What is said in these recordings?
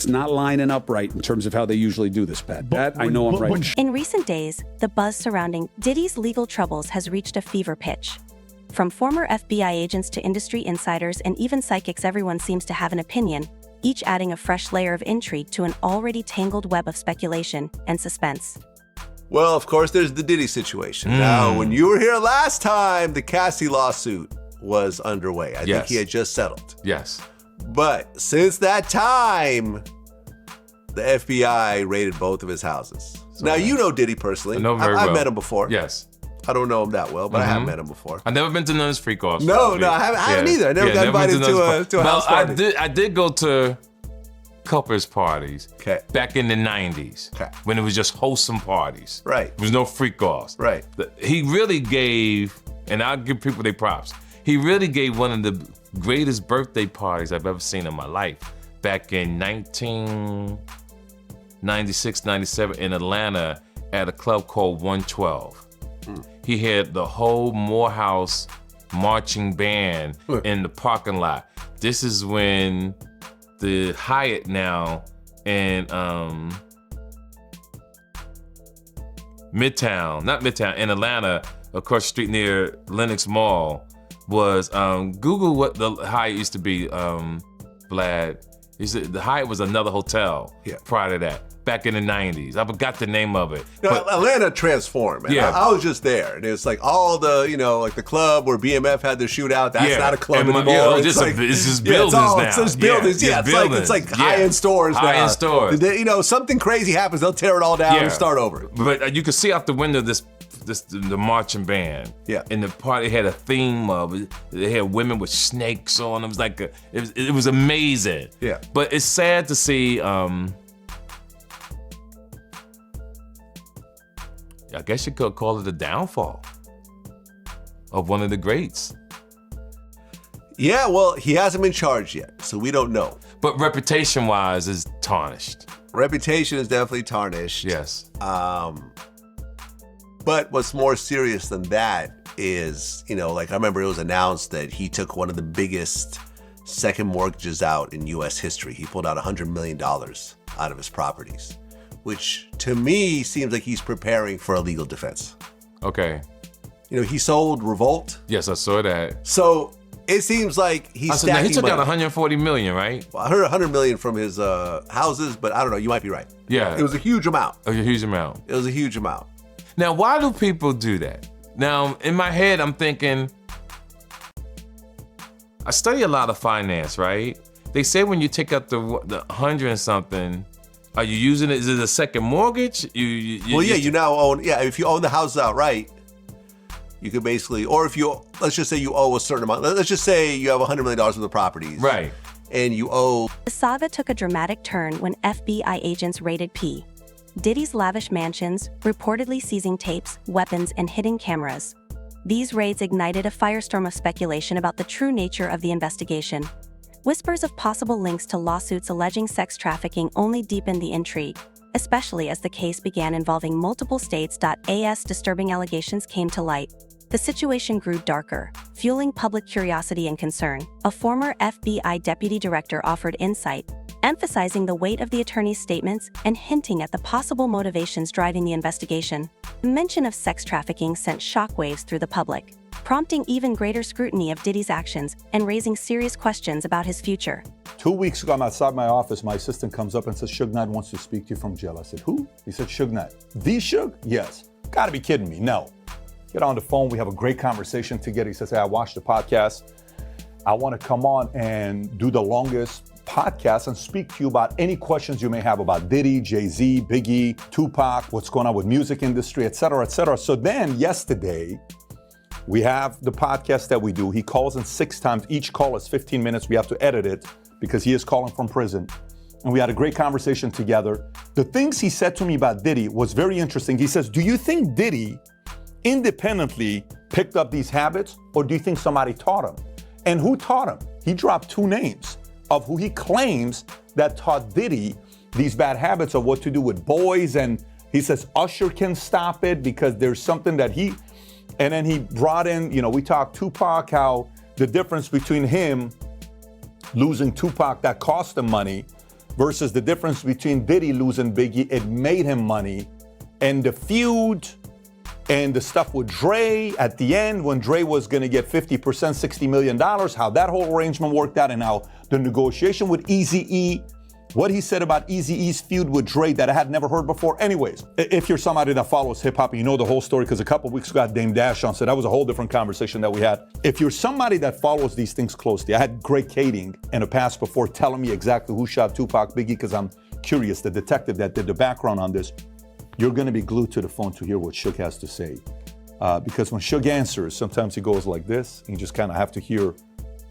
not lining up right in terms of how they usually do this, Pat. That I know I'm right. In recent days, the buzz surrounding Diddy's legal troubles has reached a fever pitch. From former FBI agents to industry insiders and even psychics, everyone seems to have an opinion, each adding a fresh layer of intrigue to an already tangled web of speculation and suspense. Well, of course, there's the Diddy situation. Now, when you were here last time, the Cassie lawsuit was underway. I think he had just settled. Yes. But since that time, the FBI raided both of his houses. Now, you know Diddy personally. I know very well. I've met him before. Yes. I don't know him that well, but I have met him before. I've never been to none of his freak offs. No, I haven't either. I never got invited to a house party. I did go to couples parties back in the 90s when it was just wholesome parties. Right. There was no freak offs. Right. He really gave, and I'll give people their props, he really gave one of the greatest birthday parties I've ever seen in my life back in 1996, 97 in Atlanta at a club called 112. He had the whole Morehouse marching band in the parking lot. This is when the Hyatt now in in Atlanta, across the street near Lenox Mall, was, Google what the Hyatt used to be, Vlad. The Hyatt was another hotel prior to that, back in the 90s. I forgot the name of it. Atlanta transformed, man. Yeah. I was just there. And it's like all the, like the club where BMF had their shootout, that's not a club anymore. It's just buildings now. It's just buildings. It's like high-end stores now. High-end stores. Something crazy happens, they'll tear it all down and start over. But you could see out the window the marching band. Yeah. And the party had a theme of it. They had women with snakes on. It was like it was amazing. Yeah. But it's sad to see. I guess you could call it a downfall of one of the greats. Yeah, well, he hasn't been charged yet, so we don't know. But reputation-wise, is tarnished. Reputation is definitely tarnished. Yes. But what's more serious than that is, like I remember it was announced that he took one of the biggest second mortgages out in U.S. history. He pulled out $100 million out of his properties, which to me seems like he's preparing for a legal defense. Okay. He sold Revolt. Yes, I saw that. So it seems like he's stacking now he took money. out $140 million, right? Well, I heard $100 million from his houses, but I don't know. You might be right. Yeah. It was a huge amount. A huge amount. It was a huge amount. Now, why do people do that? Now, in my head, I'm thinking, I study a lot of finance, right? They say when you take out the 100 and something, are you using it? Is it a second mortgage? You now own. Yeah, if you own the house outright, you could basically, or if let's just say you owe a certain amount. Let's just say you have $100 million worth of properties, right? And you owe. The saga took a dramatic turn when FBI agents raided Diddy's lavish mansions, reportedly seizing tapes, weapons, and hidden cameras. These raids ignited a firestorm of speculation about the true nature of the investigation. Whispers of possible links to lawsuits alleging sex trafficking only deepened the intrigue, especially as the case began involving multiple states. As disturbing allegations came to light, the situation grew darker, fueling public curiosity and concern. A former FBI deputy director offered insight, emphasizing the weight of the attorney's statements and hinting at the possible motivations driving the investigation. Mention of sex trafficking sent shockwaves through the public, prompting even greater scrutiny of Diddy's actions and raising serious questions about his future. 2 weeks ago, I'm outside my office. My assistant comes up and says, Suge Knight wants to speak to you from jail. I said, who? He said, Suge Knight. The Suge? Yes. Gotta be kidding me. No. Get on the phone. We have a great conversation together. He says, hey, I watched the podcast. I want to come on and do the longest podcast and speak to you about any questions you may have about Diddy, Jay-Z, Biggie, Tupac, what's going on with music industry, et cetera, et cetera. So then yesterday, we have the podcast that we do. He calls in 6 times. Each call is 15 minutes. We have to edit it because he is calling from prison. And we had a great conversation together. The things he said to me about Diddy was very interesting. He says, do you think Diddy independently picked up these habits, or do you think somebody taught him? And who taught him? He dropped 2 names of who he claims that taught Diddy these bad habits of what to do with boys. And he says Usher can stop it because there's something that and then he brought in, we talked Tupac, how the difference between him losing Tupac that cost him money versus the difference between Diddy losing Biggie, it made him money. And the feud and the stuff with Dre at the end, when Dre was going to get 50%, $60 million, how that whole arrangement worked out, and how the negotiation with Eazy-E, what he said about Eazy-E's feud with Dre that I had never heard before. Anyways, if you're somebody that follows hip-hop and you know the whole story, because a couple of weeks ago I had Dame Dash on, so that was a whole different conversation that we had. If you're somebody that follows these things closely, I had Greg Kading in the past before telling me exactly who shot Tupac Biggie, because I'm curious, the detective that did the background on this. You're going to be glued to the phone to hear what Suge has to say. Because when Suge answers, sometimes he goes like this. You just kind of have to hear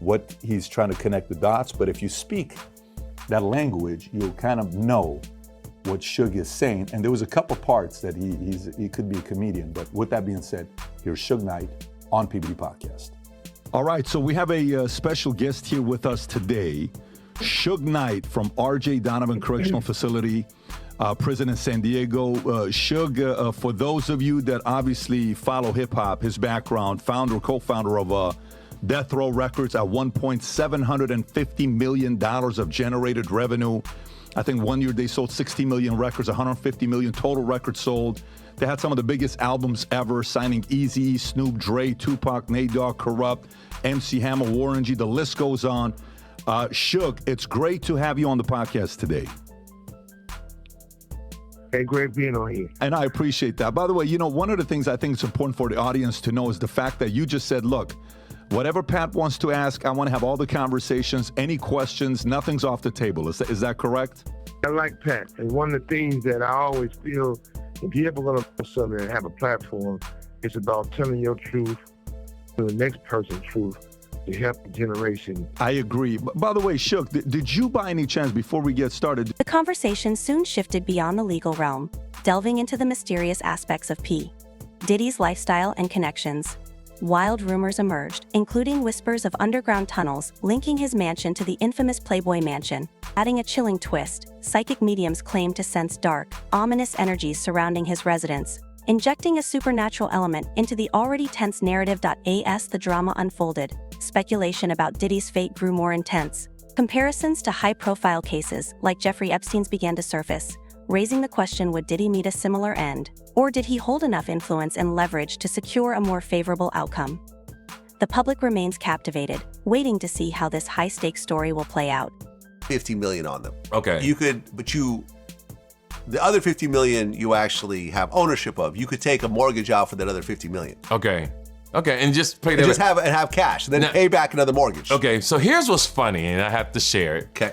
what he's trying to connect the dots. But if you speak that language, you'll kind of know what Suge is saying. And there was a couple parts that he could be a comedian. But with that being said, here's Suge Knight on PBD Podcast. All right, so we have a special guest here with us today, Suge Knight from R.J. Donovan Correctional Facility, prison in San Diego. Suge, for those of you that obviously follow hip-hop, his background, co-founder of Death Row Records, at one point $750 million of generated revenue. I think one year they sold 60 million records, 150 million total records sold. They had some of the biggest albums ever, signing Eazy, Snoop, Dre, Tupac, Nate Dogg, Corrupt, MC Hammer, Warren G. The list goes on. Suge, it's great to have you on the podcast today. Hey, great being on here. And I appreciate that. By the way, one of the things I think is important for the audience to know is the fact that you just said, look, whatever Pat wants to ask, I want to have all the conversations, any questions, nothing's off the table. Is that correct? I like Pat. And one of the things that I always feel, if you ever going to do something and have a platform, it's about telling your truth to the next person's truth to help the generation. I agree. By the way, Suge, did you by any chance, before we get started... The conversation soon shifted beyond the legal realm, delving into the mysterious aspects of P. Diddy's lifestyle and connections. Wild rumors emerged, including whispers of underground tunnels linking his mansion to the infamous Playboy Mansion. Adding a chilling twist, psychic mediums claimed to sense dark, ominous energies surrounding his residence, injecting a supernatural element into the already tense narrative. As the drama unfolded, speculation about Diddy's fate grew more intense. Comparisons to high-profile cases like Jeffrey Epstein's began to surface, raising the question, would Diddy meet a similar end? Or did he hold enough influence and leverage to secure a more favorable outcome? The public remains captivated, waiting to see how this high-stakes story will play out. 50 million on them. Okay. The other 50 million you actually have ownership of. You could take a mortgage out for that other 50 million. Okay, and just pay that. And just have cash, and then pay back another mortgage. Okay, so here's what's funny, and I have to share it. Okay.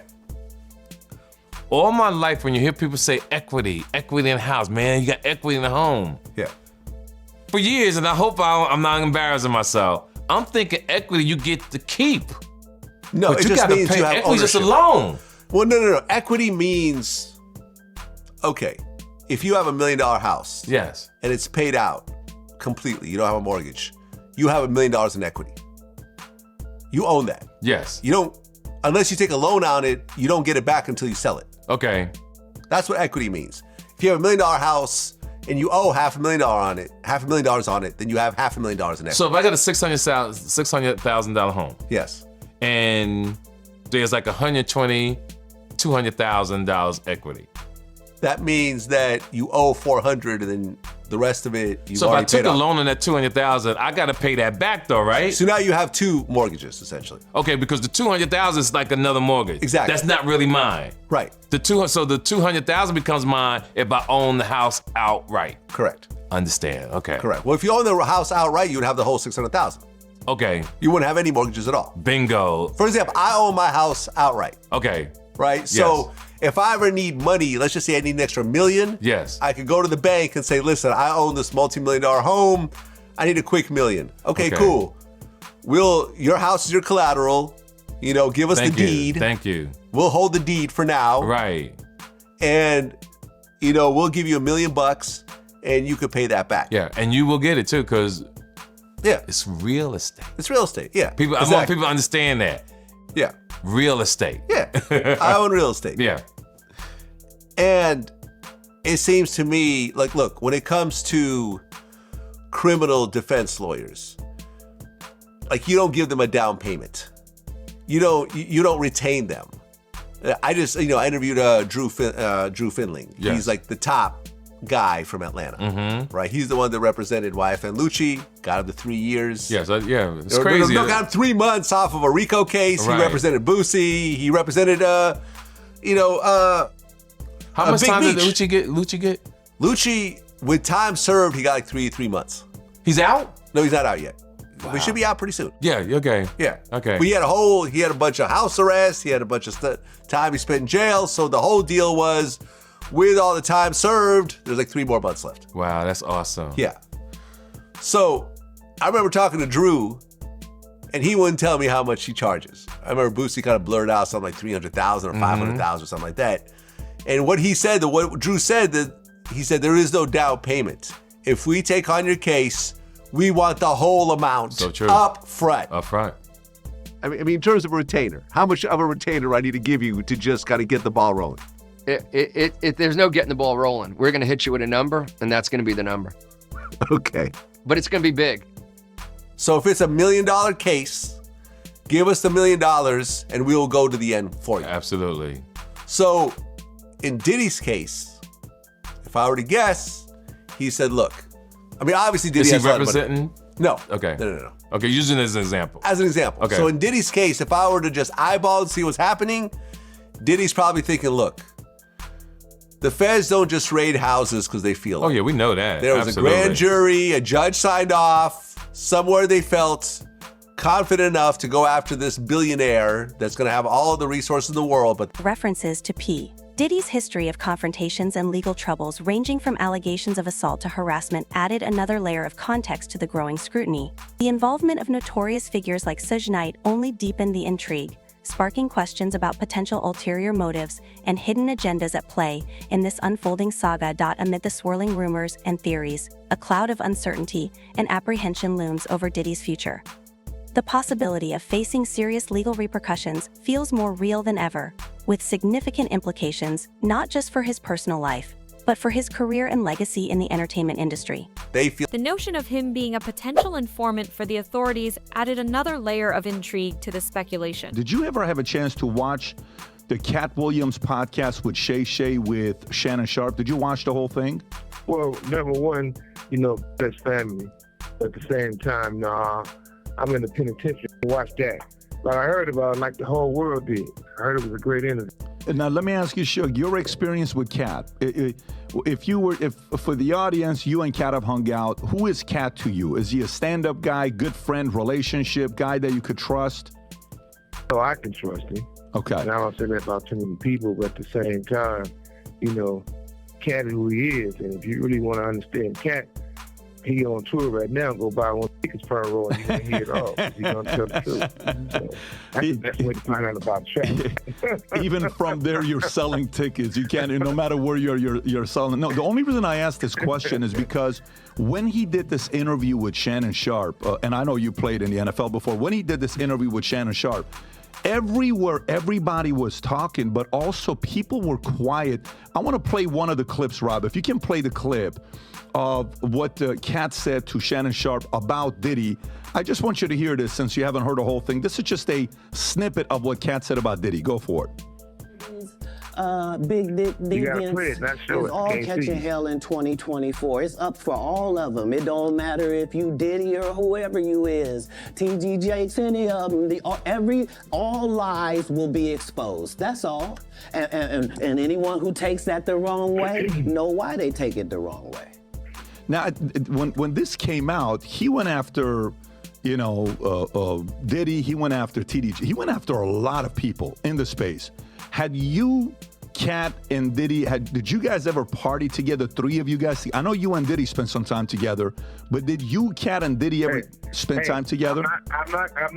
All my life, when you hear people say equity in the house, man, you got equity in the home. Yeah. For years, and I hope I'm not embarrassing myself, I'm thinking equity you get to keep. No, but it you just gotta means pay you have equity just a ownership. loan. Well, no. Equity means, okay, if you have $1 million house. Yes. And it's paid out completely, you don't have a mortgage, you have $1 million in equity. You own that. Yes. You don't, unless you take a loan on it, you don't get it back until you sell it. Okay. That's what equity means. If you have $1 million house and you owe $500,000 on it, then you have $500,000 in equity. So if I got a $600,000 home. Yes. And there's like $120,000, $200,000 equity. That means that you owe $400,000 and then the rest of it you So if I already took paid a off. loan on that $200,000, I got to pay that back though, right? So now you have two mortgages essentially. Okay, because the $200,000 is like another mortgage. Exactly. That's not really mine. Right. So the $200,000 becomes mine if I own the house outright. Correct. Understand? Okay. Correct. Well, if you own the house outright, you would have the whole $600,000. Okay. You wouldn't have any mortgages at all. Bingo. For example, I own my house outright. Okay. Right? So if I ever need money, let's just say I need an extra $1 million. Yes. I could go to the bank and say, listen, I own this multi-million-dollar home. I need a quick $1 million. Okay, cool. Your house is your collateral. Give us the deed. Thank you. We'll hold the deed for now. Right. And, we'll give you $1 million and you could pay that back. Yeah, and you will get it too, because yeah, it's real estate. It's real estate, yeah. I want people to understand that. Yeah. Real estate. Yeah, I own real estate. Yeah. And it seems to me, like, look, when it comes to criminal defense lawyers, like, you don't give them a down payment. You don't retain them. I interviewed Drew Finling. Yes. He's like the top guy from Atlanta, right? He's the one that represented YFN Lucci, got him to 3 years. Yes, it's crazy. No, got him 3 months off of a RICO case. Right. He represented Boosie. He represented, How much Big time did Meech. Lucci get? Lucci, with time served, he got like 3 months. He's out? No, he's not out yet. But he should be out pretty soon. Yeah, okay. Yeah. Okay. But he had a bunch of house arrests. He had a bunch of time he spent in jail. So the whole deal was, with all the time served, there's like 3 more months left. Wow, that's awesome. Yeah. So I remember talking to Drew, and he wouldn't tell me how much he charges. I remember Boosie kind of blurred out something like $300,000 or $500,000 or something like that. And what what Drew said, he said, there is no down payment. If we take on your case, we want the whole amount up front. Up front. I mean, in terms of a retainer, how much of a retainer I need to give you to just kind of get the ball rolling? There's no getting the ball rolling. We're going to hit you with a number, and that's going to be the number. Okay. But it's going to be big. So if it's $1 million case, give us the $1 million and we will go to the end for you. Absolutely. So in Diddy's case, if I were to guess, he said, look, I mean, obviously Diddy Is he has a lot of money. representing? No. Okay. No. Okay, using it as an example. As an example. Okay. So in Diddy's case, if I were to just eyeball and see what's happening, Diddy's probably thinking, look, the feds don't just raid houses because they feel Oh like yeah, we know that. There was Absolutely. a grand jury, a judge signed off, somewhere they felt confident enough to go after this billionaire that's going to have all of the resources in the world. But References to P. Diddy's history of confrontations and legal troubles ranging from allegations of assault to harassment added another layer of context to the growing scrutiny. The involvement of notorious figures like Suge Knight only deepened the intrigue, sparking questions about potential ulterior motives and hidden agendas at play in this unfolding saga. Amid the swirling rumors and theories, a cloud of uncertainty and apprehension looms over Diddy's future. The possibility of facing serious legal repercussions feels more real than ever, with significant implications not just for his personal life, but for his career and legacy in the entertainment industry. they feel The notion of him being a potential informant for the authorities added another layer of intrigue to the speculation. Did you ever have a chance to watch the Cat Williams podcast with Shay with Shannon Sharp? Did you watch the whole thing? Well, number one, that's family. At the same time, I'm in the penitentiary. Watch that. But I heard about it like the whole world did. I heard it was a great interview. Now, let me ask you, Shug, your experience with Cat. If for the audience, you and Cat have hung out, who is Cat to you? Is he a stand-up guy, good friend, relationship guy that you could trust? So I can trust him. Okay. And I don't say that about too many people, but at the same time, Cat is who he is. And if you really want to understand Cat, he on tour right now. Go buy one tickets front row and you can hear it all. He's gonna tell the truth. So that's the best way to find out about Trap. Even from there, you're selling tickets. You can't, no matter where you're selling. No, the only reason I asked this question is because when he did this interview with Shannon Sharp, and I know you played in the NFL before, when he did this interview with Shannon Sharp, everywhere, everybody was talking, but also people were quiet. I want to play one of the clips, Rob. If you can play the clip of what Cat said to Shannon Sharp about Diddy. I just want you to hear this since you haven't heard the whole thing. This is just a snippet of what Cat said about Diddy. Go for it. Big You gotta play Deviants it, not show is it. all Can't see catching you. hell in 2024. It's up for all of them. It don't matter if you Diddy or whoever you is. TG Jakes, any of them. All lies will be exposed. That's all. And anyone who takes that the wrong way, know why they take it the wrong way. Now, when this came out, he went after, Diddy. He went after TDG. He went after a lot of people in the space. Had you, Cat, and Diddy, did you guys ever party together, three of you guys? I know you and Diddy spent some time together, but did you, Cat, and Diddy ever spend time together? I'm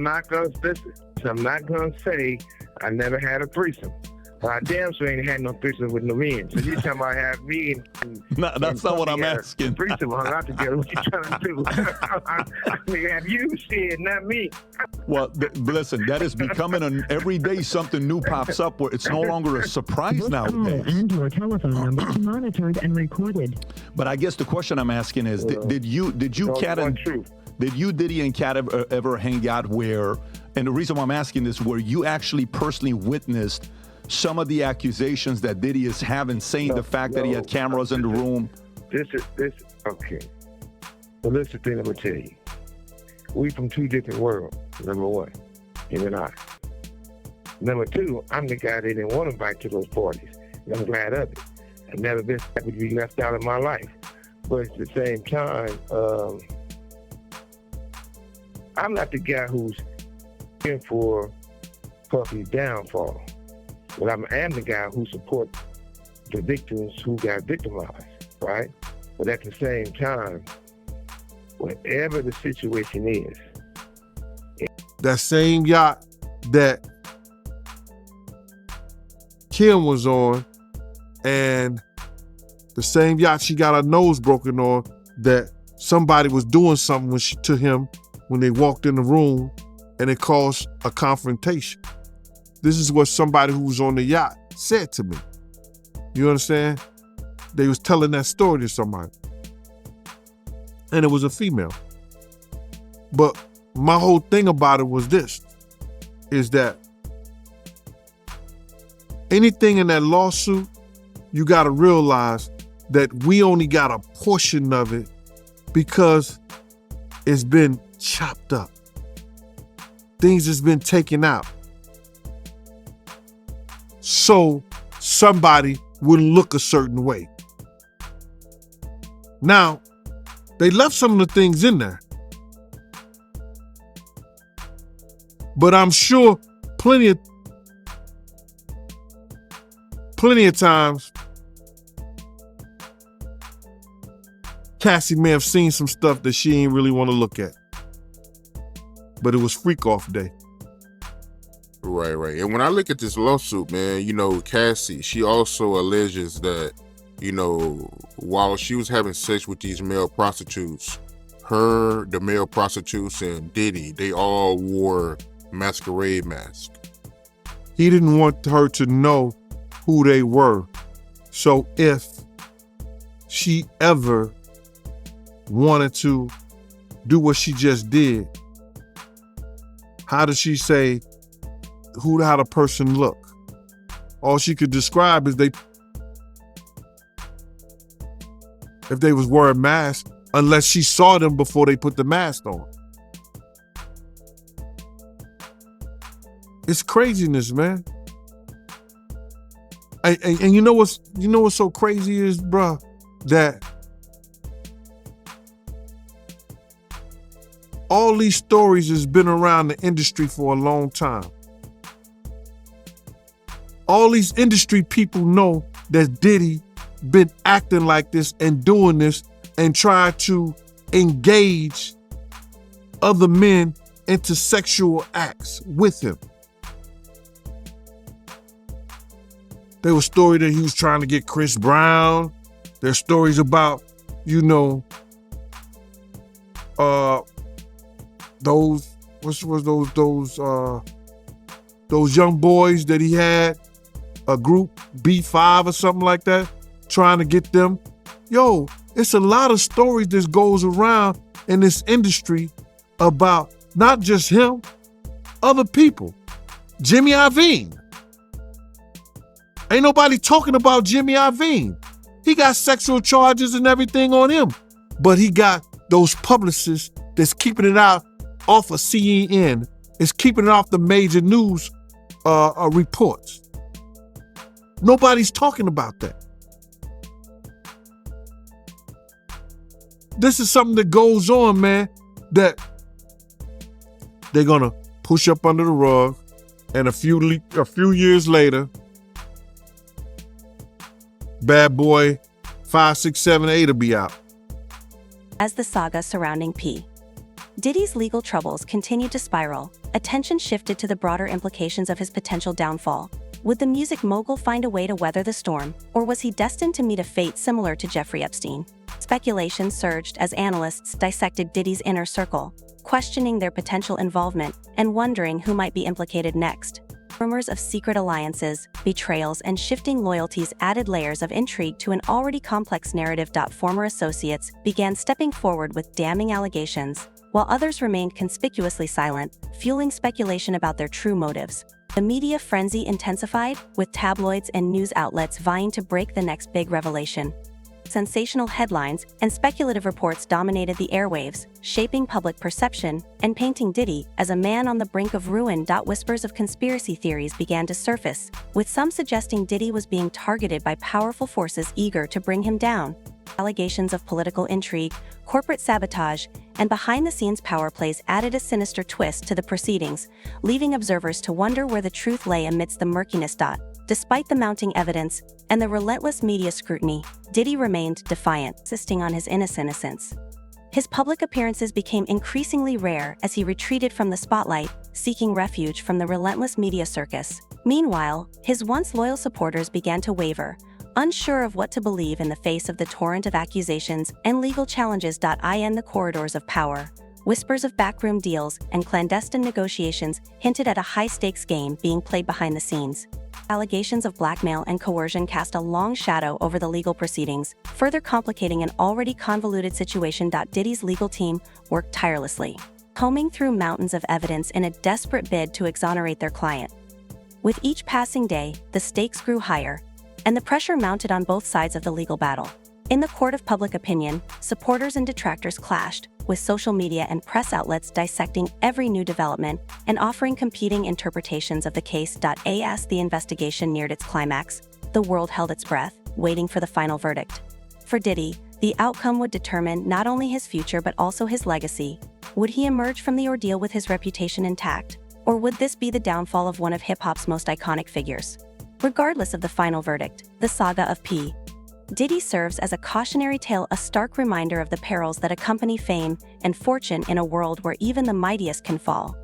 not gonna say I never had a threesome. But I damn sure ain't had no threesome with no men. So you talking about have me and No, that's not what I'm asking. Threesome hung out together. What you trying to do? I mean, have you shit, not me. Well, listen, that is becoming every day something new pops up where it's no longer a surprise nowadays. And/or telephone number monitored and recorded. But I guess the question I'm asking is, did you, Cat, and Truth. did you, Diddy, and Cat ever hang out where And the reason why I'm asking this, where you actually personally witnessed some of the accusations that Diddy is having, saying the fact that he had cameras in the room. Okay. So this is the thing I'm gonna tell you. We from two different worlds, number one, him and I. Number two, I'm the guy they didn't want to invite to those parties. And I'm glad of it. I've never been happy to be left out of my life. But at the same time, I'm not the guy who's in for Puffy's downfall. But I am the guy who supports the victims who got victimized, right? But at the same time, whatever the situation is. That same yacht that Kim was on, and the same yacht she got her nose broken on, that somebody was doing something to him when they walked in the room, and it caused a confrontation. This is what somebody who was on the yacht said to me. You understand? They was telling that story to somebody. And it was a female. But my whole thing about it was this, is that anything in that lawsuit, you gotta realize that we only got a portion of it because it's been chopped up. Things has been taken out. So somebody wouldn't look a certain way. Now, they left some of the things in there. But I'm sure plenty of times Cassie may have seen some stuff that she ain't really want to look at. But it was freak off day. Right. And when I look at this lawsuit, man, Cassie, she also alleges that, while she was having sex with these male prostitutes, the male prostitutes and Diddy, they all wore masquerade masks. He didn't want her to know who they were. So if she ever wanted to do what she just did, how does she say how the person look? All she could describe is if they was wearing masks, unless she saw them before they put the mask on. It's craziness, man. And you know what's so crazy is, bruh, that all these stories has been around the industry for a long time. All these industry people know that Diddy been acting like this and doing this and try to engage other men into sexual acts with him. There was story that he was trying to get Chris Brown. There's stories about, those young boys that he had, a group B5 or something like that, trying to get them. Yo, it's a lot of stories that goes around in this industry about not just him, other people. Jimmy Iovine. Ain't nobody talking about Jimmy Iovine. He got sexual charges and everything on him, but he got those publicists that's keeping it out off of CNN, is keeping it off the major news reports. Nobody's talking about that. This is something that goes on, man, that they're gonna push up under the rug, and a few years later, Bad Boy 5, 6, 7, 8 will be out. As the saga surrounding P. Diddy's legal troubles continued to spiral, attention shifted to the broader implications of his potential downfall. Would the music mogul find a way to weather the storm, or was he destined to meet a fate similar to Jeffrey Epstein? Speculation surged as analysts dissected Diddy's inner circle, questioning their potential involvement and wondering who might be implicated next. Rumors of secret alliances, betrayals, and shifting loyalties added layers of intrigue to an already complex narrative. Former associates began stepping forward with damning allegations, while others remained conspicuously silent, fueling speculation about their true motives. The media frenzy intensified, with tabloids and news outlets vying to break the next big revelation. Sensational headlines and speculative reports dominated the airwaves, shaping public perception and painting Diddy as a man on the brink of ruin. Whispers of conspiracy theories began to surface, with some suggesting Diddy was being targeted by powerful forces eager to bring him down. Allegations of political intrigue, corporate sabotage, and behind-the-scenes power plays added a sinister twist to the proceedings, leaving observers to wonder where the truth lay amidst the murkiness. Despite the mounting evidence and the relentless media scrutiny, Diddy remained defiant, insisting on his innocence. His public appearances became increasingly rare as he retreated from the spotlight, seeking refuge from the relentless media circus. Meanwhile, his once loyal supporters began to waver, unsure of what to believe in the face of the torrent of accusations and legal challenges. In the corridors of power, whispers of backroom deals and clandestine negotiations hinted at a high-stakes game being played behind the scenes. Allegations of blackmail and coercion cast a long shadow over the legal proceedings, further complicating an already convoluted situation. Diddy's legal team worked tirelessly, combing through mountains of evidence in a desperate bid to exonerate their client. With each passing day, the stakes grew higher, and the pressure mounted on both sides of the legal battle. In the court of public opinion, supporters and detractors clashed, with social media and press outlets dissecting every new development and offering competing interpretations of the case. As the investigation neared its climax, the world held its breath, waiting for the final verdict. For Diddy, the outcome would determine not only his future but also his legacy. Would he emerge from the ordeal with his reputation intact, or would this be the downfall of one of hip-hop's most iconic figures? Regardless of the final verdict, the saga of P. Diddy serves as a cautionary tale, a stark reminder of the perils that accompany fame and fortune in a world where even the mightiest can fall.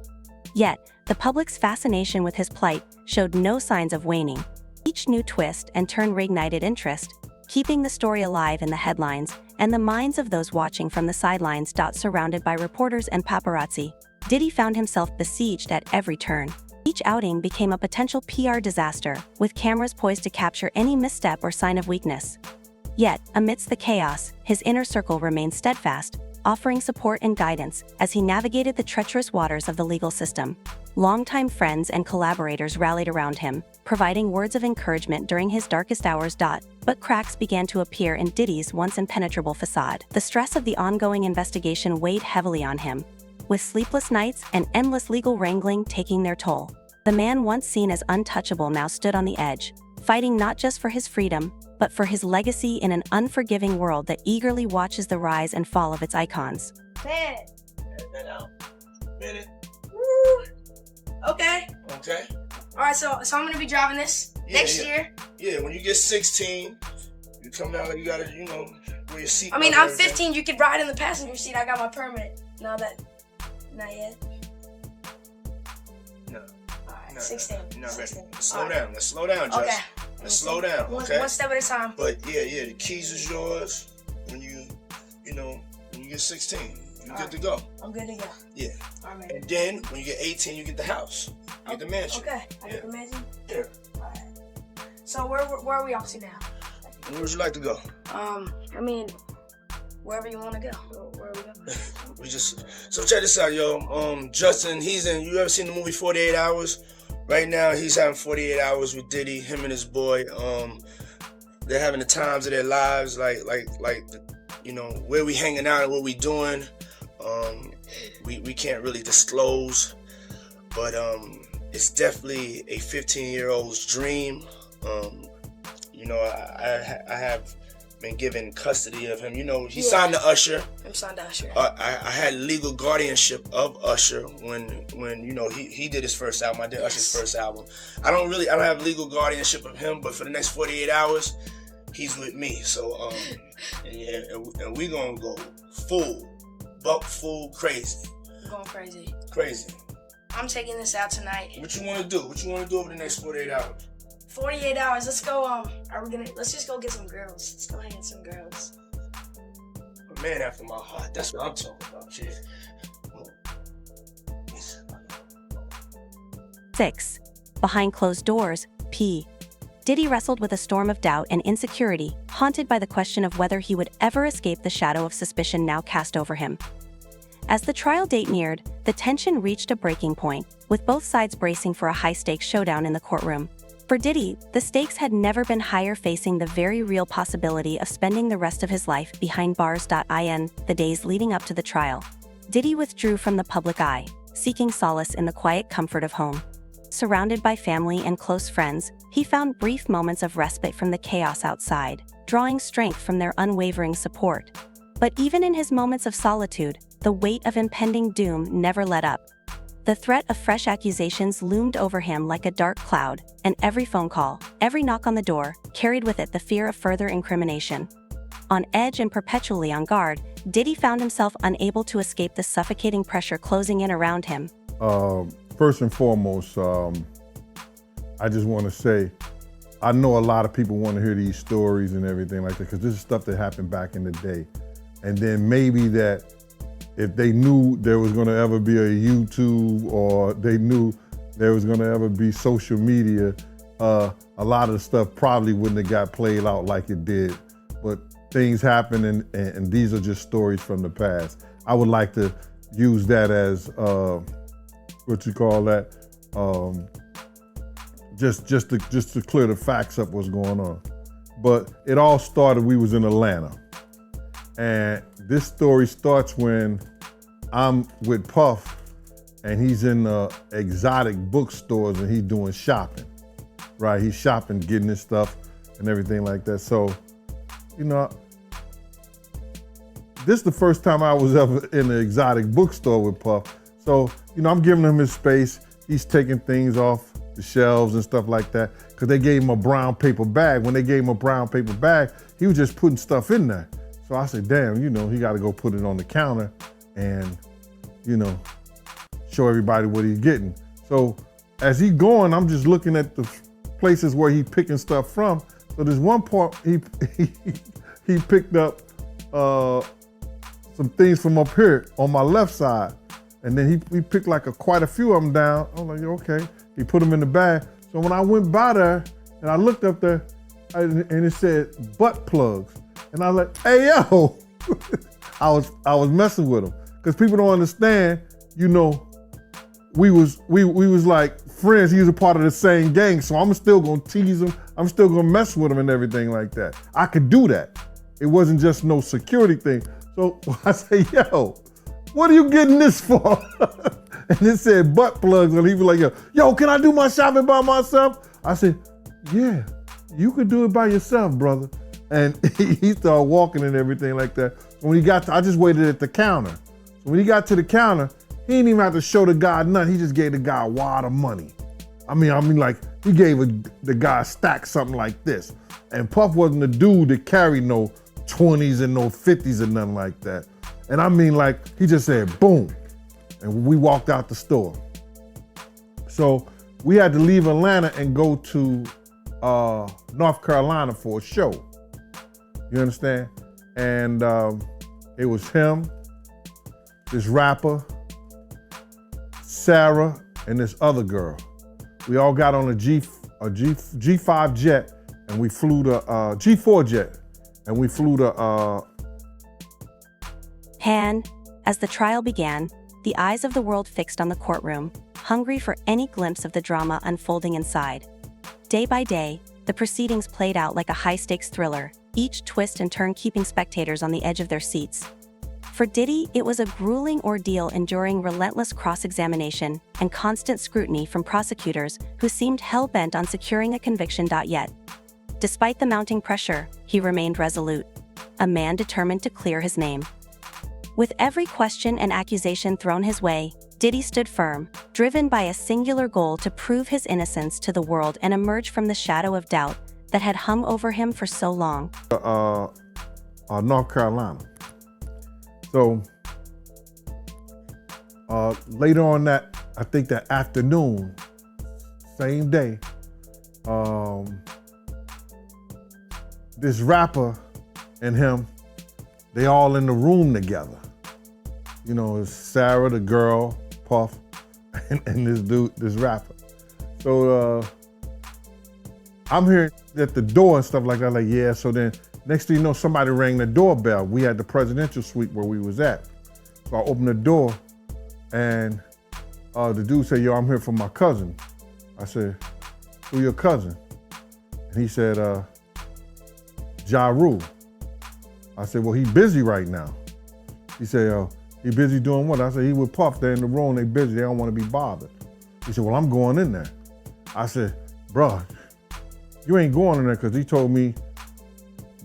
Yet, the public's fascination with his plight showed no signs of waning. Each new twist and turn reignited interest, keeping the story alive in the headlines and the minds of those watching from the sidelines. Surrounded by reporters and paparazzi, Diddy found himself besieged at every turn. Each outing became a potential PR disaster, with cameras poised to capture any misstep or sign of weakness. Yet, amidst the chaos, his inner circle remained steadfast, offering support and guidance as he navigated the treacherous waters of the legal system. Longtime friends and collaborators rallied around him, providing words of encouragement during his darkest hours. But cracks began to appear in Diddy's once impenetrable facade. The stress of the ongoing investigation weighed heavily on him, with sleepless nights and endless legal wrangling taking their toll. The man once seen as untouchable now stood on the edge, fighting not just for his freedom, but for his legacy in an unforgiving world that eagerly watches the rise and fall of its icons. Man. Minute. Woo. Okay. Okay. All right, so I'm gonna be driving this next year. Yeah, when you get 16, you come down, you gotta, wear your seat. I mean, I'm 15. You could ride in the passenger seat. I got my permit. Not yet. No. All right, 16. You're not ready. 16. Slow down. Let's slow down, Josh. Okay. Let's slow down. Okay. One step at a time. But yeah, the keys is yours when you get 16. You're good to go. I'm good to go. Yeah. All right. And then when you get 18, you get the house. You get the mansion. Okay. I get the mansion? Yeah. All right. So where are we off to now? Where would you like to go? I mean, wherever you want to go. Where are we going? So check this out, yo. Justin, you ever seen the movie 48 Hours? Right now, he's having 48 hours with Diddy, him and his boy. They're having the times of their lives, like where we hanging out and what we doing. We can't really disclose, but it's definitely a 15-year-old's dream. I have been given custody of him. He signed to Usher. I'm signed to Usher. I had legal guardianship of Usher when he did his first album. I did Usher's first album. I don't have legal guardianship of him, but for the next 48 hours, he's with me. So and we gonna go full crazy. Going crazy. Crazy. I'm taking this out tonight. What you wanna do? What you wanna do over the next 48 hours? 48 hours. Let's go. Let's just go get some girls. Let's go hang with some girls. A man after my heart. That's what I'm talking about, shit. 6. Behind closed doors, P. Diddy wrestled with a storm of doubt and insecurity, haunted by the question of whether he would ever escape the shadow of suspicion now cast over him. As the trial date neared, the tension reached a breaking point, with both sides bracing for a high-stakes showdown in the courtroom. For Diddy, the stakes had never been higher, facing the very real possibility of spending the rest of his life behind bars. In the days leading up to the trial, Diddy withdrew from the public eye, seeking solace in the quiet comfort of home. Surrounded by family and close friends, he found brief moments of respite from the chaos outside, drawing strength from their unwavering support. But even in his moments of solitude, the weight of impending doom never let up. The threat of fresh accusations loomed over him like a dark cloud, and every phone call, every knock on the door, carried with it the fear of further incrimination. On edge and perpetually on guard, Diddy found himself unable to escape the suffocating pressure closing in around him. First and foremost, I just want to say, I know a lot of people want to hear these stories and everything like that, because this is stuff that happened back in the day. And then maybe that if they knew there was going to ever be a YouTube, or they knew there was going to ever be social media, a lot of the stuff probably wouldn't have got played out like it did. But things happen, and these are just stories from the past. I would like to use that as, what you call that, just to clear the facts up what's going on. But it all started, we was in Atlanta. And this story starts when I'm with Puff, and he's in exotic bookstores, and he's doing shopping, right? He's shopping, getting his stuff and everything like that. So, you know, this is the first time I was ever in an exotic bookstore with Puff. So, you know, I'm giving him his space. He's taking things off the shelves and stuff like that, because they gave him a brown paper bag. When they gave him a brown paper bag, he was just putting stuff in there. So I said, damn, you know, he got to go put it on the counter and, you know, show everybody what he's getting. So as he going, I'm just looking at the places where he picking stuff from. So there's one part he picked up some things from up here on my left side. And then he picked like quite a few of them down. I'm like, okay. He put them in the bag. So when I went by there and I looked up there, and it said butt plugs. And I was like, hey, yo. I was messing with him. Because people don't understand, you know, we was like friends. He was a part of the same gang. So I'm still gonna tease him. I'm still gonna mess with him and everything like that. I could do that. It wasn't just no security thing. So I say, yo, what are you getting this for? And it said butt plugs, and he was like, yo, can I do my shopping by myself? I said, yeah, you could do it by yourself, brother. And he started walking and everything like that. So when he got I just waited at the counter. So when he got to the counter, he didn't even have to show the guy nothing. He just gave the guy a wad of money. I mean, like, he gave the guy a stack, something like this. And Puff wasn't the dude that carried no 20s and no 50s and nothing like that. And I mean, like, he just said, boom. And we walked out the store. So we had to leave Atlanta and go to North Carolina for a show. You understand? And it was him, this rapper, Sarah, and this other girl. We all got on a G5 jet, and we flew to G4 jet, and we flew to As the trial began, the eyes of the world fixed on the courtroom, hungry for any glimpse of the drama unfolding inside. Day by day, the proceedings played out like a high-stakes thriller, each twist and turn keeping spectators on the edge of their seats. For Diddy, it was a grueling ordeal, enduring relentless cross-examination and constant scrutiny from prosecutors who seemed hell-bent on securing a conviction. Yet, despite the mounting pressure, he remained resolute, a man determined to clear his name. With every question and accusation thrown his way, Diddy stood firm, driven by a singular goal to prove his innocence to the world and emerge from the shadow of doubt that had hung over him for so long. North Carolina. So later on that, I think that afternoon, same day, this rapper and him, they all in the room together. You know, it's Sarah, the girl, Puff, and this dude, this rapper. So I'm here at the door and stuff like that, like, yeah. So then next thing you know, somebody rang the doorbell. We had the presidential suite where we was at. So I opened the door and the dude said, yo, I'm here for my cousin. I said, who your cousin? And he said, Ja Rule. I said, well, he busy right now. He said, he busy doing what? I said, he with Puff, they're in the room, they busy, they don't want to be bothered. He said, well, I'm going in there. I said, bruh, you ain't going in there because he told me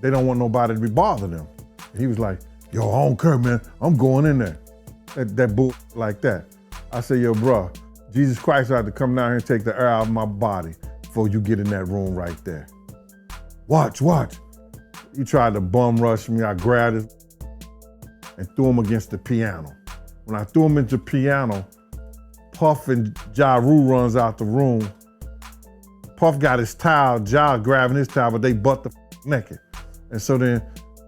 they don't want nobody to be bothering them. And he was like, yo, I don't care, man, I'm going in there. That bull like that. I said, yo, bruh, Jesus Christ had to come down here and take the air out of my body before you get in that room right there. Watch. He tried to bum rush me. I grabbed him and threw him against the piano. When I threw him into the piano, Puff and Ja Rule runs out the room. Puff got his towel, Ja grabbing his towel, but they butt the naked. And so then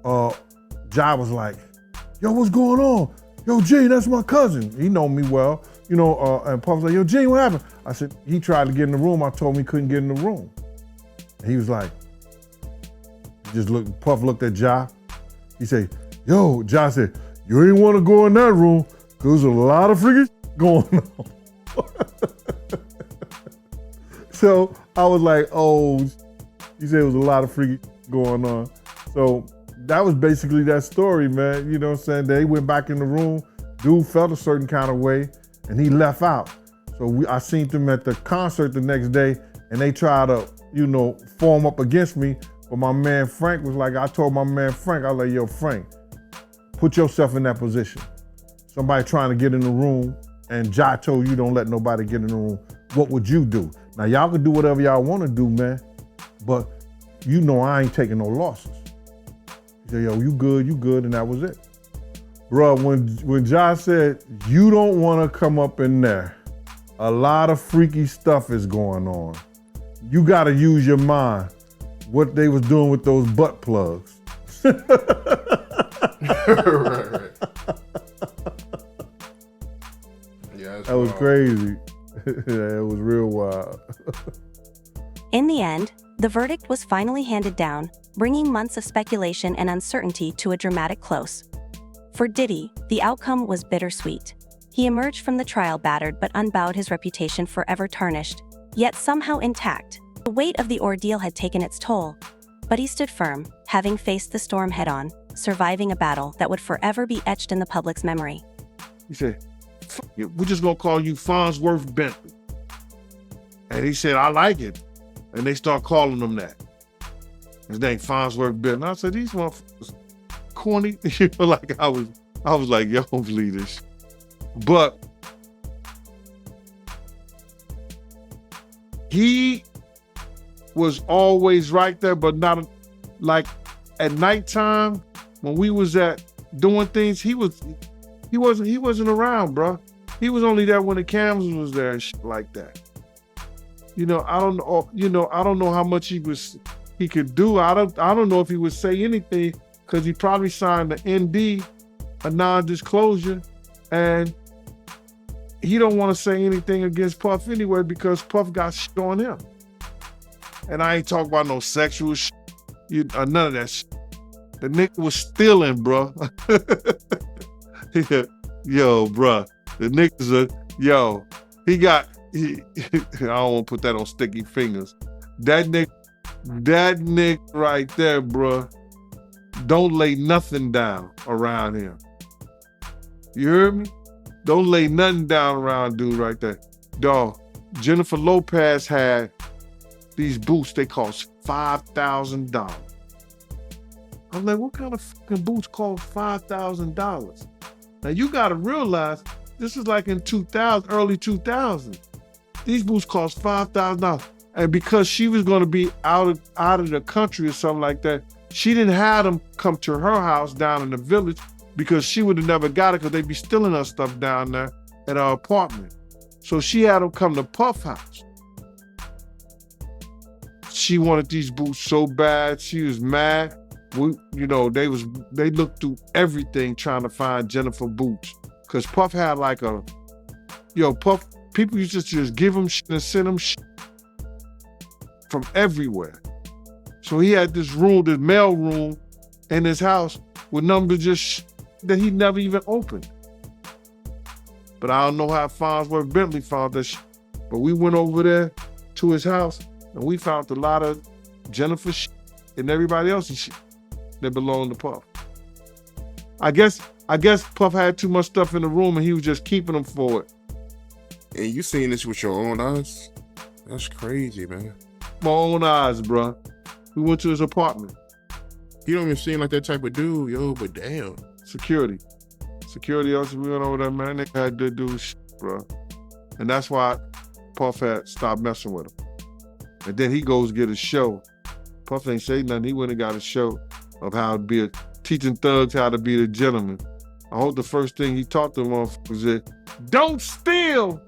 Ja was like, yo, what's going on? Yo, G, that's my cousin. He know me well, and Puff was like, yo, G, what happened? I said, he tried to get in the room. I told him he couldn't get in the room. And he was like, Puff looked at Ja. He said, yo, Ja said, you ain't want to go in that room because there's a lot of freaking going on. So I was like, oh, he said it was a lot of freaking going on. So that was basically that story, man. You know what I'm saying? They went back in the room, dude felt a certain kind of way, and he left out. So I seen them at the concert the next day, and they tried to, form up against me. But my man Frank was like, I told my man Frank, I was like, yo, Frank, put yourself in that position. Somebody trying to get in the room, and Ja told you don't let nobody get in the room. What would you do? Now, y'all can do whatever y'all want to do, man, but I ain't taking no losses. He said, yo, you good, and that was it. Bruh, when Ja said, you don't want to come up in there, a lot of freaky stuff is going on. You got to use your mind. What they was doing with those butt plugs. right. Yeah, that was crazy. It was real wild. In the end, the verdict was finally handed down, bringing months of speculation and uncertainty to a dramatic close. For Diddy, the outcome was bittersweet. He emerged from the trial battered but unbowed, his reputation forever tarnished, yet somehow intact. The weight of the ordeal had taken its toll, but he stood firm, having faced the storm head-on, surviving a battle that would forever be etched in the public's memory. He said, we're just gonna call you Farnsworth Bentley. And he said, I like it. And they start calling him that. His name Farnsworth Bentley. And I said, these motherfuckers corny. Like I was like, yo, don't believe this. But he was always right there, but not like at nighttime when we was doing things, he wasn't around, bro. He was only there when the cameras was there and shit like that. I don't know how much he could do. I don't know if he would say anything because he probably signed the ND, a non-disclosure, and he don't want to say anything against Puff anyway because Puff got shit on him. And I ain't talking about no sexual shit, none of that shit. The nigga was stealing, bro. Yo, bro. The niggas I don't want to put that on sticky fingers. That nigga right there, bro, don't lay nothing down around him. You heard me? Don't lay nothing down around dude right there. Dog, Jennifer Lopez had these boots, they cost $5,000. I'm like, what kind of fucking boots cost $5,000? Now you gotta realize, this is like in 2000, early 2000s. These boots cost $5,000. And because she was gonna be out of the country or something like that, she didn't have them come to her house down in the village because she would have never got it because they'd be stealing her stuff down there at her apartment. So she had them come to Puff house. She wanted these boots so bad, she was mad. They looked through everything trying to find Jennifer boots. Cause Puff had like Puff, people used to just give him shit and send him shit from everywhere. So he had this room, this mail room in his house with numbers that he never even opened. but I don't know how Farnsworth Bentley found that shit. But we went over there to his house, and we found a lot of Jennifer shit and everybody else's shit that belonged to Puff. I guess Puff had too much stuff in the room, and he was just keeping them for it. And you seen this with your own eyes? That's crazy, man. My own eyes, bruh. We went to his apartment. He don't even seem like that type of dude, yo, but damn. Security else, we went over there, man. That nigga had to do shit, bruh. And that's why Puff had stopped messing with him. And then he goes get a show. Puff ain't say nothing. He went and got a show of how to be teaching thugs how to be the gentleman. I hope the first thing he taught them motherfuckers is, don't steal!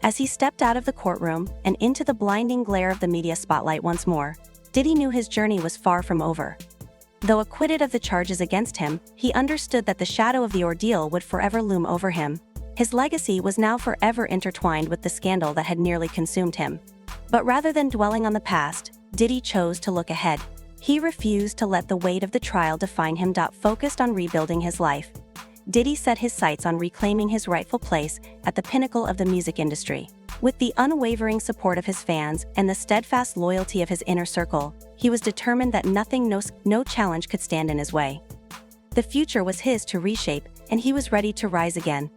As he stepped out of the courtroom and into the blinding glare of the media spotlight once more, Diddy knew his journey was far from over. Though acquitted of the charges against him, he understood that the shadow of the ordeal would forever loom over him. His legacy was now forever intertwined with the scandal that had nearly consumed him. But rather than dwelling on the past, Diddy chose to look ahead. He refused to let the weight of the trial define him. Focused on rebuilding his life, Diddy set his sights on reclaiming his rightful place at the pinnacle of the music industry. With the unwavering support of his fans and the steadfast loyalty of his inner circle, he was determined that no challenge could stand in his way. The future was his to reshape, and he was ready to rise again.